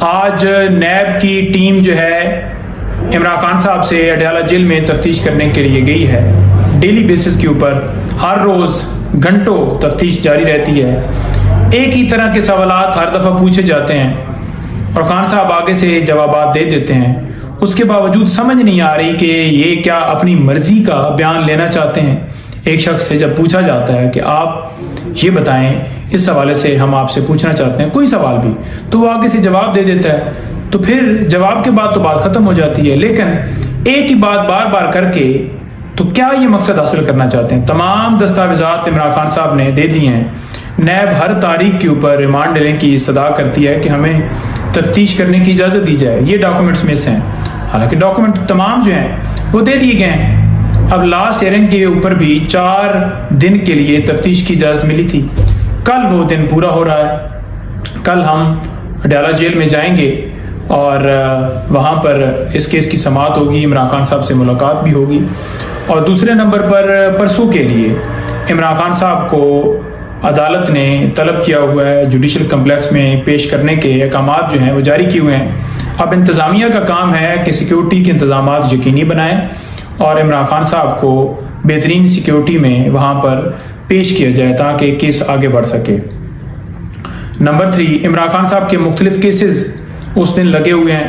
آج نیب کی ٹیم جو ہے عمران خان صاحب سے اڈیالہ جیل میں تفتیش کرنے کے لیے گئی ہے. ڈیلی بیسس کے اوپر ہر روز گھنٹوں تفتیش جاری رہتی ہے. ایک ہی طرح کے سوالات ہر دفعہ پوچھے جاتے ہیں اور خان صاحب آگے سے جوابات دے دیتے ہیں. اس کے باوجود سمجھ نہیں آ رہی کہ یہ کیا اپنی مرضی کا بیان لینا چاہتے ہیں. ایک شخص سے جب پوچھا جاتا ہے کہ آپ یہ بتائیں اس حوالے سے ہم آپ سے پوچھنا چاہتے ہیں کوئی سوال بھی, تو وہ آگے سے جواب دے دیتا ہے. تو پھر جواب کے بعد تو بات ختم ہو جاتی ہے. لیکن ایک ہی بات بار بار کر کے تو کیا یہ مقصد حاصل کرنا چاہتے ہیں؟ تمام دستاویزات عمران خان صاحب نے دے دی ہیں. نیب ہر تاریخ کے اوپر ریمانڈ لینے کی استدعا کرتی ہے کہ ہمیں تفتیش کرنے کی اجازت دی جائے. یہ ڈاکومنٹس میں سے ہیں, حالانکہ ڈاکومنٹ تمام جو ہیں وہ دے دیے گئے ہیں. اب لاسٹ ہیئرنگ کے اوپر بھی 4 دن کے لیے تفتیش کی اجازت ملی تھی. کل وہ دن پورا ہو رہا ہے. کل ہم اڈیالہ جیل میں جائیں گے اور وہاں پر اس کیس کی سماعت ہوگی, عمران خان صاحب سے ملاقات بھی ہوگی. اور دوسرے نمبر پر پرسوں کے لیے عمران خان صاحب کو عدالت نے طلب کیا ہوا ہے جوڈیشل کمپلیکس میں پیش کرنے کے احکامات جو ہیں وہ جاری کیے ہوئے ہیں. اب انتظامیہ کا کام ہے کہ سیکیورٹی کے انتظامات یقینی بنائیں اور عمران خان صاحب کو بہترین سیکیورٹی میں وہاں پر پیش کیا جائے تاکہ کیس آگے بڑھ سکے. نمبر 3, عمران خان صاحب کے مختلف کیسز اس دن لگے ہوئے ہیں,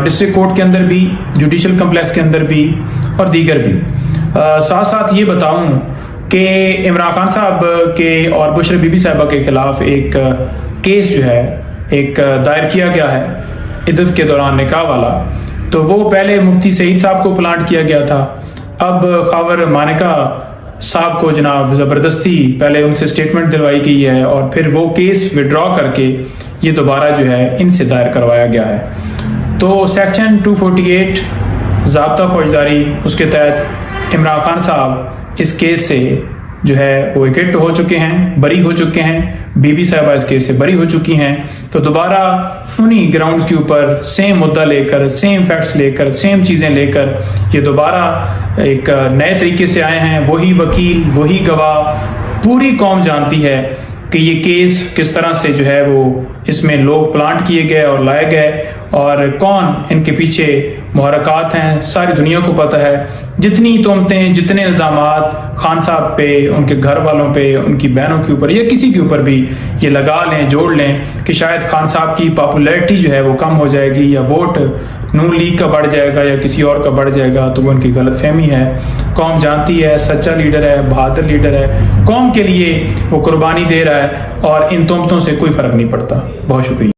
ڈسٹرکٹ کورٹ کے اندر بھی, جوڈیشل کمپلیکس کے اندر بھی اور دیگر بھی. ساتھ ساتھ یہ بتاؤں کہ عمران خان صاحب کے اور بشر بی بی صاحبہ کے خلاف ایک کیس جو ہے ایک دائر کیا گیا ہے عدت کے دوران نکاح والا. تو وہ پہلے مفتی سعید صاحب کو پلانٹ کیا گیا تھا. اب خاور مانکا صاحب کو جناب زبردستی پہلے ان سے سٹیٹمنٹ دلوائی گئی ہے اور پھر وہ کیس وڈرا کر کے یہ دوبارہ جو ہے ان سے دائر کروایا گیا ہے. تو سیکشن 248 ضابطہ فوجداری اس کے تحت عمران خان صاحب اس کیس سے جو ہے وہ ایکٹ ہو چکے ہیں, بری ہو چکے ہیں. بی بی صاحبہ اس کیس سے بری ہو چکی ہیں. تو دوبارہ انہی گراؤنڈز کے اوپر سیم مدعا لے کر, سیم فیکٹس لے کر, سیم چیزیں لے کر یہ دوبارہ ایک نئے طریقے سے آئے ہیں. وہی وکیل, وہی گواہ, پوری قوم جانتی ہے کہ یہ کیس کس طرح سے جو ہے وہ اس میں لوگ پلانٹ کیے گئے اور لائے گئے اور کون ان کے پیچھے محرکات ہیں. ساری دنیا کو پتہ ہے. جتنی تہمتیں, جتنے الزامات خان صاحب پہ, ان کے گھر والوں پہ, ان کی بہنوں کے اوپر یا کسی کے اوپر بھی یہ لگا لیں, جوڑ لیں کہ شاید خان صاحب کی پاپولیرٹی جو ہے وہ کم ہو جائے گی یا ووٹ نون لیگ کا بڑھ جائے گا یا کسی اور کا بڑھ جائے گا, تو وہ ان کی غلط فہمی ہے. قوم جانتی ہے سچا لیڈر ہے, بہادر لیڈر ہے, قوم کے لیے وہ قربانی دے رہا ہے اور ان تہمتوں سے کوئی فرق نہیں پڑتا. بہت شکریہ.